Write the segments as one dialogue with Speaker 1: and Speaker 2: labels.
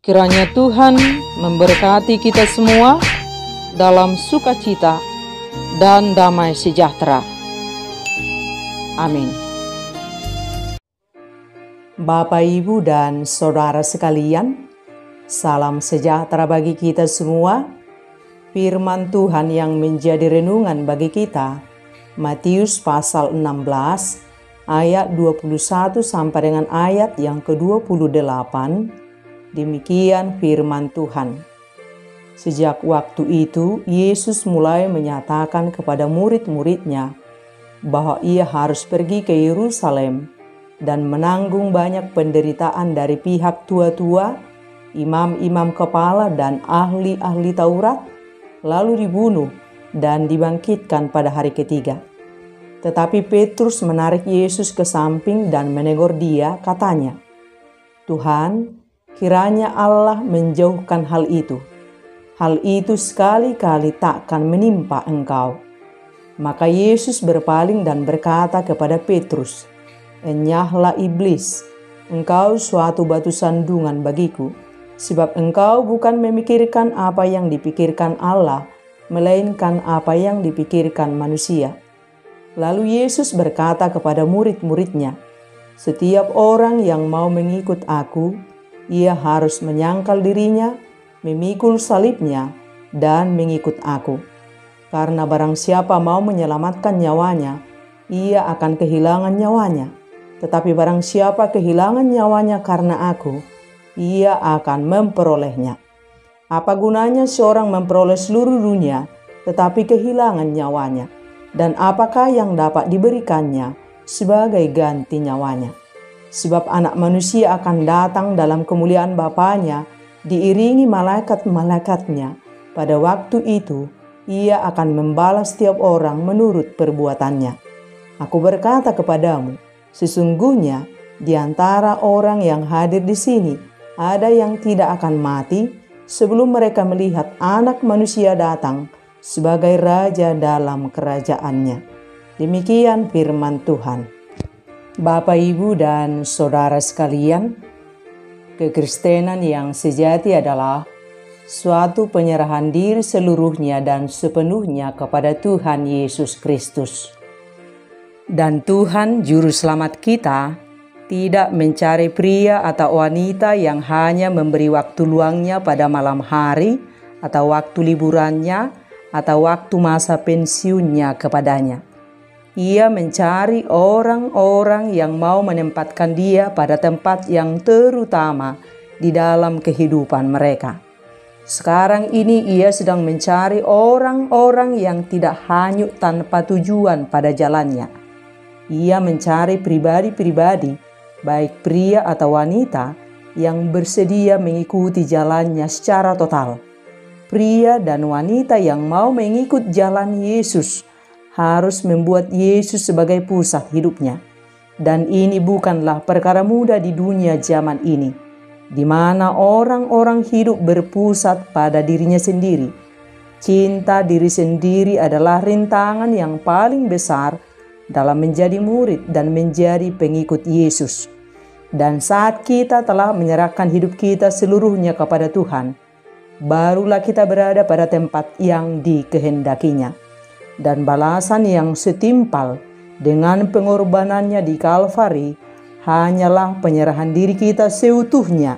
Speaker 1: Kiranya Tuhan memberkati kita semua dalam sukacita dan damai sejahtera. Amin. Bapak, Ibu, dan Saudara sekalian, salam sejahtera bagi kita semua. Firman Tuhan yang menjadi renungan bagi kita, Matius pasal 16, ayat 21 sampai dengan ayat yang ke-28, demikian firman Tuhan. Sejak waktu itu, Yesus mulai menyatakan kepada murid-muridnya bahwa ia harus pergi ke Yerusalem dan menanggung banyak penderitaan dari pihak tua-tua, imam-imam kepala, dan ahli-ahli Taurat, lalu dibunuh dan dibangkitkan pada hari ketiga. Tetapi Petrus menarik Yesus ke samping dan menegur dia, katanya, "Tuhan, kiranya Allah menjauhkan hal itu. Hal itu sekali-kali takkan menimpa engkau." Maka Yesus berpaling dan berkata kepada Petrus, "Enyahlah iblis, engkau suatu batu sandungan bagiku, sebab engkau bukan memikirkan apa yang dipikirkan Allah, melainkan apa yang dipikirkan manusia." Lalu Yesus berkata kepada murid-muridnya, "Setiap orang yang mau mengikut aku, ia harus menyangkal dirinya, memikul salibnya, dan mengikut aku. Karena barang siapa mau menyelamatkan nyawanya, ia akan kehilangan nyawanya. Tetapi barang siapa kehilangan nyawanya karena aku, ia akan memperolehnya. Apa gunanya seorang memperoleh seluruh dunia, tetapi kehilangan nyawanya? Dan apakah yang dapat diberikannya sebagai ganti nyawanya? Sebab Anak Manusia akan datang dalam kemuliaan Bapanya, diiringi malaikat-malaikatnya. Pada waktu itu, ia akan membalas setiap orang menurut perbuatannya. Aku berkata kepadamu, sesungguhnya di antara orang yang hadir di sini, ada yang tidak akan mati sebelum mereka melihat Anak Manusia datang sebagai Raja dalam kerajaannya." Demikian firman Tuhan. Bapak, Ibu, dan Saudara sekalian, kekristenan yang sejati adalah suatu penyerahan diri seluruhnya dan sepenuhnya kepada Tuhan Yesus Kristus. Dan Tuhan Juru Selamat kita tidak mencari pria atau wanita yang hanya memberi waktu luangnya pada malam hari atau waktu liburannya atau waktu masa pensiunnya kepadanya. Ia mencari orang-orang yang mau menempatkan dia pada tempat yang terutama di dalam kehidupan mereka. Sekarang ini ia sedang mencari orang-orang yang tidak hanyut tanpa tujuan pada jalannya. Ia mencari pribadi-pribadi, baik pria atau wanita, yang bersedia mengikuti jalannya secara total. Pria dan wanita yang mau mengikut jalan Yesus harus membuat Yesus sebagai pusat hidupnya. Dan ini bukanlah perkara mudah di dunia zaman ini, di mana orang-orang hidup berpusat pada dirinya sendiri. Cinta diri sendiri adalah rintangan yang paling besar dalam menjadi murid dan menjadi pengikut Yesus. Dan saat kita telah menyerahkan hidup kita seluruhnya kepada Tuhan, barulah kita berada pada tempat yang dikehendakinya. Dan balasan yang setimpal dengan pengorbanannya di Kalvari hanyalah penyerahan diri kita seutuhnya,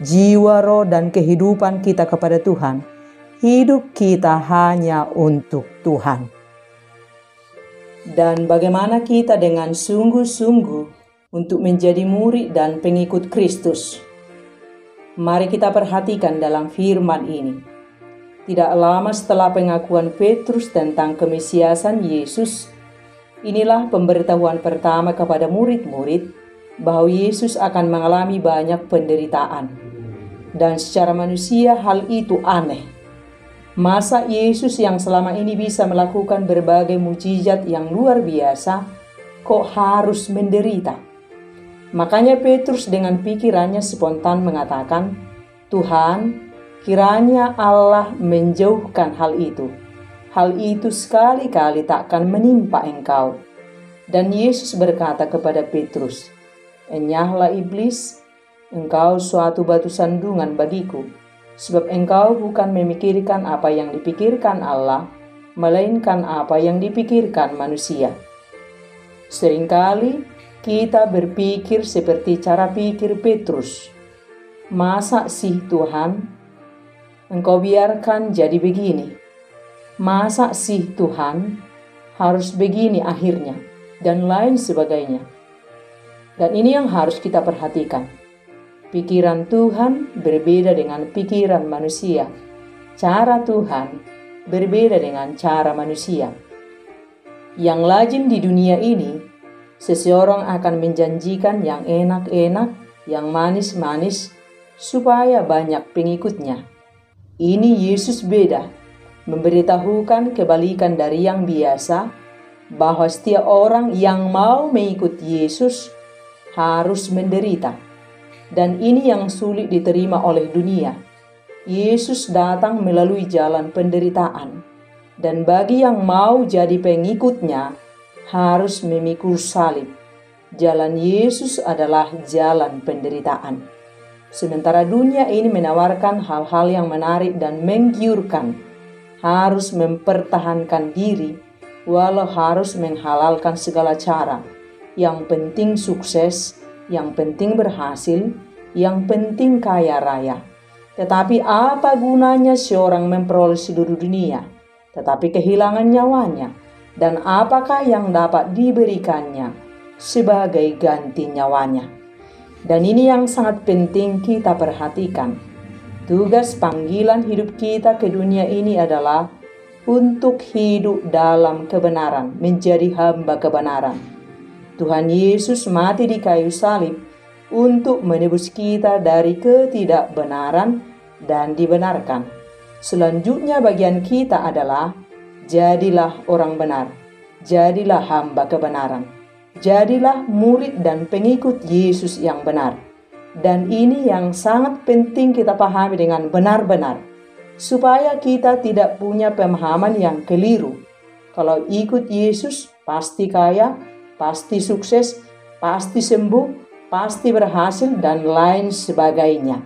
Speaker 1: jiwa, roh, dan kehidupan kita kepada Tuhan. Hidup kita hanya untuk Tuhan. Dan bagaimana kita dengan sungguh-sungguh untuk menjadi murid dan pengikut Kristus? Mari kita perhatikan dalam firman ini. Tidak lama setelah pengakuan Petrus tentang kemesiasan Yesus, inilah pemberitahuan pertama kepada murid-murid bahwa Yesus akan mengalami banyak penderitaan. Dan secara manusia hal itu aneh. Masa Yesus yang selama ini bisa melakukan berbagai mukjizat yang luar biasa, kok harus menderita? Makanya Petrus dengan pikirannya spontan mengatakan, "Tuhan, kiranya Allah menjauhkan hal itu. Hal itu sekali-kali takkan menimpa engkau." Dan Yesus berkata kepada Petrus, "Enyahlah iblis, Engkau suatu batu sandungan bagiku, sebab engkau bukan memikirkan apa yang dipikirkan Allah, melainkan apa yang dipikirkan manusia. Seringkali kita berpikir seperti cara pikir Petrus. Masa sih Tuhan, engkau biarkan jadi begini? Masa sih Tuhan, harus begini akhirnya? Dan lain sebagainya. Dan ini yang harus kita perhatikan. Pikiran Tuhan berbeda dengan pikiran manusia. Cara Tuhan berbeda dengan cara manusia. Yang lazim di dunia ini, seseorang akan menjanjikan yang enak-enak, yang manis-manis, supaya banyak pengikutnya. Ini Yesus beda, memberitahukan kebalikan dari yang biasa, bahwa setiap orang yang mau mengikut Yesus harus menderita. Dan ini yang sulit diterima oleh dunia. Yesus datang melalui jalan penderitaan. Dan bagi yang mau jadi pengikutnya, harus memikul salib. Jalan Yesus adalah jalan penderitaan. Sementara dunia ini menawarkan hal-hal yang menarik dan menggiurkan. Harus mempertahankan diri, walau harus menghalalkan segala cara. Yang penting sukses, yang penting berhasil, yang penting kaya raya. Tetapi apa gunanya seorang memperoleh seluruh dunia, tetapi kehilangan nyawanya? Dan apakah yang dapat diberikannya sebagai ganti nyawanya? Dan ini yang sangat penting kita perhatikan. Tugas panggilan hidup kita ke dunia ini adalah untuk hidup dalam kebenaran, menjadi hamba kebenaran. Tuhan Yesus mati di kayu salib untuk menebus kita dari ketidakbenaran dan dibenarkan. Selanjutnya bagian kita adalah jadilah orang benar, jadilah hamba kebenaran, jadilah murid dan pengikut Yesus yang benar. Dan ini yang sangat penting kita pahami dengan benar-benar, supaya kita tidak punya pemahaman yang keliru. Kalau ikut Yesus pasti kaya, pasti sukses, pasti sembuh, pasti berhasil, dan lain sebagainya.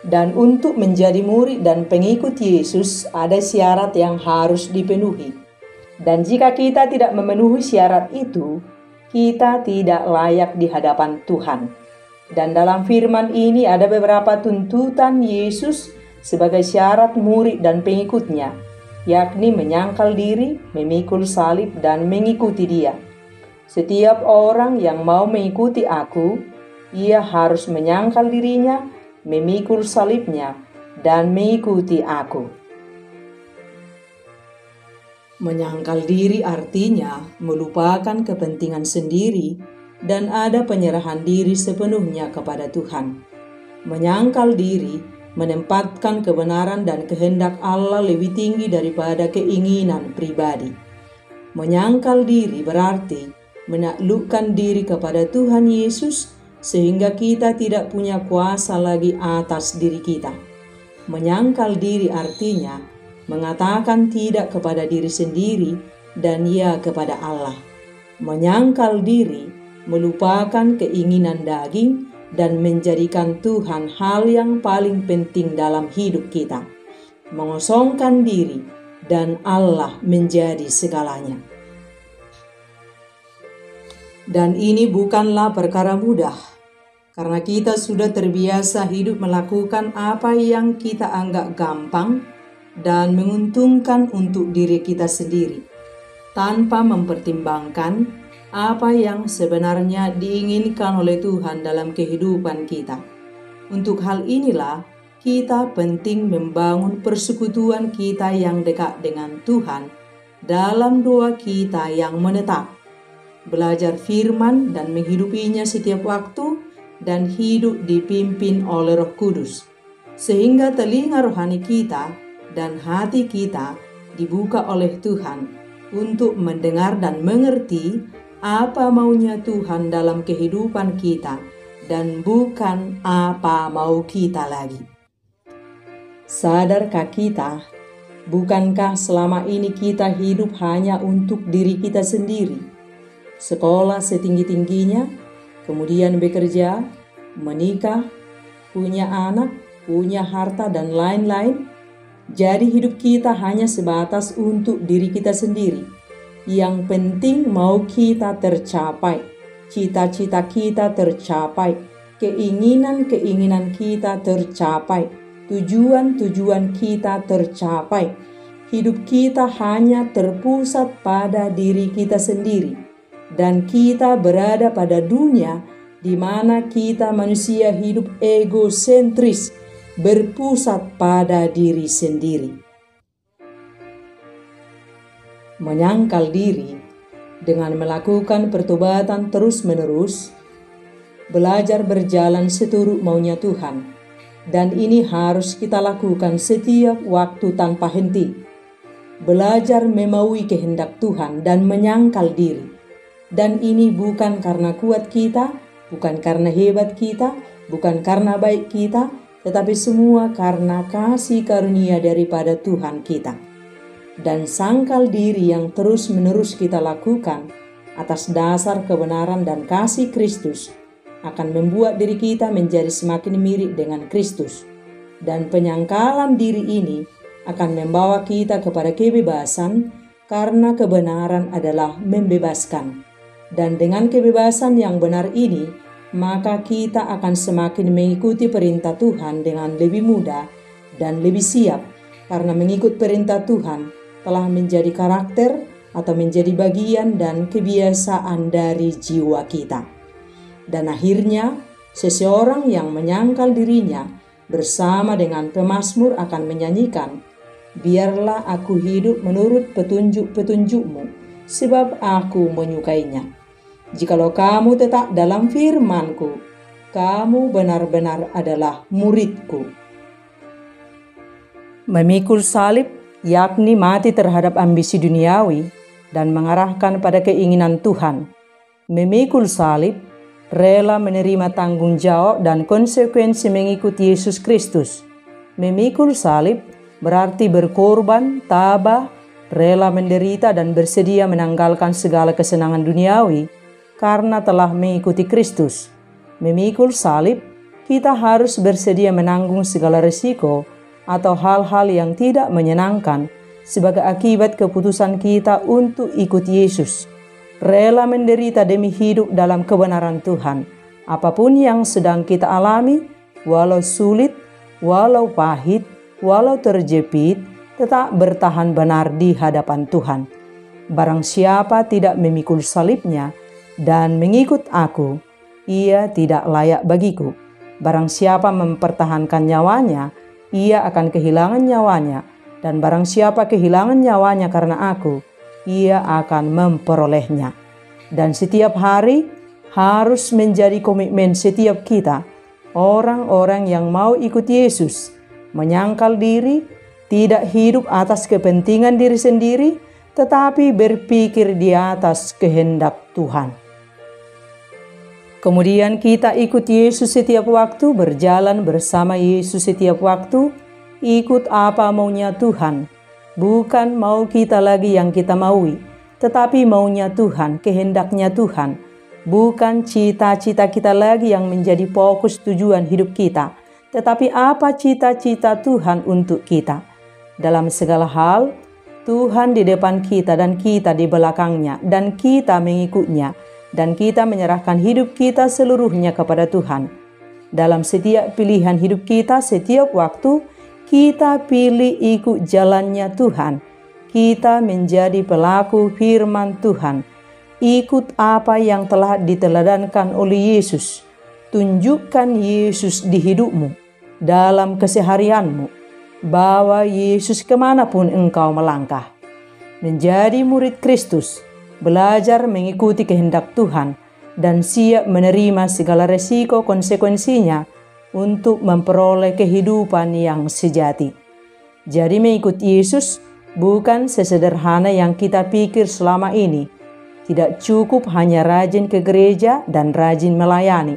Speaker 1: Dan untuk menjadi murid dan pengikut Yesus, ada syarat yang harus dipenuhi. Dan jika kita tidak memenuhi syarat itu, kita tidak layak di hadapan Tuhan. Dan dalam firman ini ada beberapa tuntutan Yesus sebagai syarat murid dan pengikutnya, yakni menyangkal diri, memikul salib, dan mengikuti Dia. Setiap orang yang mau mengikuti Aku, ia harus menyangkal dirinya, memikul salibnya, dan mengikuti Aku. Menyangkal diri artinya melupakan kepentingan sendiri dan ada penyerahan diri sepenuhnya kepada Tuhan. Menyangkal diri menempatkan kebenaran dan kehendak Allah lebih tinggi daripada keinginan pribadi. Menyangkal diri berarti menaklukkan diri kepada Tuhan Yesus sehingga kita tidak punya kuasa lagi atas diri kita. Menyangkal diri artinya mengatakan tidak kepada diri sendiri dan ya kepada Allah. Menyangkal diri melupakan keinginan daging dan menjadikan Tuhan hal yang paling penting dalam hidup kita. Mengosongkan diri dan Allah menjadi segalanya. Dan ini bukanlah perkara mudah, karena kita sudah terbiasa hidup melakukan apa yang kita anggap gampang dan menguntungkan untuk diri kita sendiri, tanpa mempertimbangkan apa yang sebenarnya diinginkan oleh Tuhan dalam kehidupan kita. Untuk hal inilah kita penting membangun persekutuan kita yang dekat dengan Tuhan dalam doa kita yang menetap, belajar firman dan menghidupinya setiap waktu, dan hidup dipimpin oleh Roh Kudus, sehingga telinga rohani kita dan hati kita dibuka oleh Tuhan untuk mendengar dan mengerti apa maunya Tuhan dalam kehidupan kita dan bukan apa mau kita lagi. Sadarkah kita, bukankah selama ini kita hidup hanya untuk diri kita sendiri? Sekolah setinggi-tingginya, kemudian bekerja, menikah, punya anak, punya harta, dan lain-lain. Jadi hidup kita hanya sebatas untuk diri kita sendiri. Yang penting mau kita tercapai, cita-cita kita tercapai, keinginan-keinginan kita tercapai, tujuan-tujuan kita tercapai. Hidup kita hanya terpusat pada diri kita sendiri. Dan kita berada pada dunia di mana kita manusia hidup egosentris, berpusat pada diri sendiri. Menyangkal diri dengan melakukan pertobatan terus-menerus, belajar berjalan seturut maunya Tuhan, dan ini harus kita lakukan setiap waktu tanpa henti. Belajar memaui kehendak Tuhan dan menyangkal diri, dan ini bukan karena kuat kita, bukan karena hebat kita, bukan karena baik kita, tetapi semua karena kasih karunia daripada Tuhan kita. Dan sangkal diri yang terus-menerus kita lakukan atas dasar kebenaran dan kasih Kristus akan membuat diri kita menjadi semakin mirip dengan Kristus. Dan penyangkalan diri ini akan membawa kita kepada kebebasan, karena kebenaran adalah membebaskan. Dan dengan kebebasan yang benar ini, maka kita akan semakin mengikuti perintah Tuhan dengan lebih mudah dan lebih siap, karena mengikut perintah Tuhan telah menjadi karakter atau menjadi bagian dan kebiasaan dari jiwa kita. Dan akhirnya, seseorang yang menyangkal dirinya bersama dengan pemazmur akan menyanyikan, "Biarlah aku hidup menurut petunjuk-petunjuk-Mu, sebab aku menyukainya. Jikalau kamu tetap dalam firman-Ku, kamu benar-benar adalah murid-Ku." Memikul salib, yakni mati terhadap ambisi duniawi dan mengarahkan pada keinginan Tuhan. Memikul salib, rela menerima tanggung jawab dan konsekuensi mengikuti Yesus Kristus. Memikul salib berarti berkorban, tabah, rela menderita dan bersedia menanggalkan segala kesenangan duniawi karena telah mengikuti Kristus. Memikul salib, kita harus bersedia menanggung segala risiko atau hal-hal yang tidak menyenangkan sebagai akibat keputusan kita untuk ikut Yesus. Rela menderita demi hidup dalam kebenaran Tuhan. Apapun yang sedang kita alami, walau sulit, walau pahit, walau terjepit, tetap bertahan benar di hadapan Tuhan. Barang siapa tidak memikul salibnya dan mengikut aku, ia tidak layak bagiku. Barang siapa mempertahankan nyawanya, ia akan kehilangan nyawanya. Dan barang siapa kehilangan nyawanya karena aku, ia akan memperolehnya. Dan setiap hari harus menjadi komitmen setiap kita, orang-orang yang mau ikut Yesus, menyangkal diri, tidak hidup atas kepentingan diri sendiri, tetapi berpikir di atas kehendak Tuhan. Kemudian kita ikut Yesus setiap waktu, berjalan bersama Yesus setiap waktu, ikut apa maunya Tuhan. Bukan mau kita lagi yang kita maui, tetapi maunya Tuhan, kehendaknya Tuhan. Bukan cita-cita kita lagi yang menjadi fokus tujuan hidup kita, tetapi apa cita-cita Tuhan untuk kita. Dalam segala hal, Tuhan di depan kita dan kita di belakangnya, dan kita mengikutnya, dan kita menyerahkan hidup kita seluruhnya kepada Tuhan. Dalam setiap pilihan hidup kita, setiap waktu, kita pilih ikut jalannya Tuhan. Kita menjadi pelaku firman Tuhan. Ikut apa yang telah diteladankan oleh Yesus. Tunjukkan Yesus di hidupmu, dalam keseharianmu. Bawa Yesus kemanapun engkau melangkah. Menjadi murid Kristus, belajar mengikuti kehendak Tuhan, dan siap menerima segala resiko konsekuensinya untuk memperoleh kehidupan yang sejati. Jadi mengikut Yesus bukan sesederhana yang kita pikir selama ini. Tidak cukup hanya rajin ke gereja dan rajin melayani.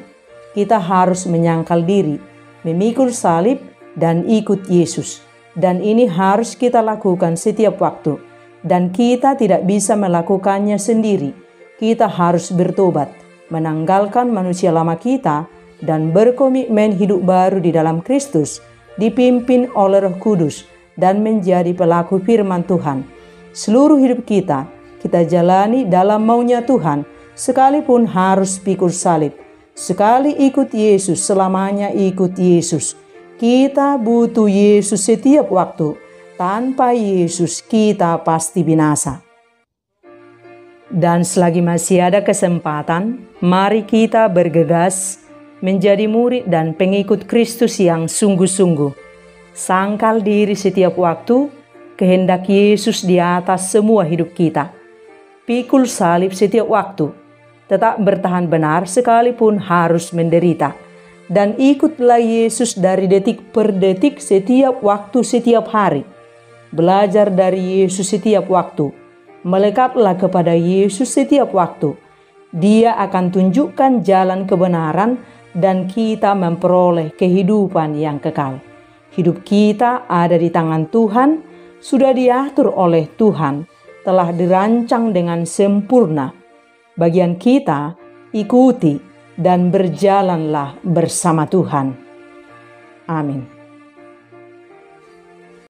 Speaker 1: Kita harus menyangkal diri, memikul salib, dan ikut Yesus. Dan ini harus kita lakukan setiap waktu. Dan kita tidak bisa melakukannya sendiri. Kita harus bertobat. menanggalkan manusia lama kita, dan berkomitmen hidup baru di dalam Kristus, dipimpin oleh Roh Kudus, dan menjadi pelaku firman Tuhan. Seluruh hidup kita jalani dalam maunya Tuhan, sekalipun harus pikul salib. Sekali ikut Yesus, selamanya ikut Yesus. Kita butuh Yesus setiap waktu. Tanpa Yesus kita pasti binasa. Dan selagi masih ada kesempatan, mari kita bergegas menjadi murid dan pengikut Kristus yang sungguh-sungguh. Sangkal diri setiap waktu, kehendak Yesus di atas semua hidup kita. Pikul salib setiap waktu, tetap bertahan benar sekalipun harus menderita. Dan ikutlah Yesus dari detik per detik, setiap waktu, setiap hari. Belajar dari Yesus setiap waktu. Melekatlah kepada Yesus setiap waktu. Dia akan tunjukkan jalan kebenaran dan kita memperoleh kehidupan yang kekal. Hidup kita ada di tangan Tuhan, sudah diatur oleh Tuhan, telah dirancang dengan sempurna. Bagian kita, ikuti dan berjalanlah bersama Tuhan. Amin.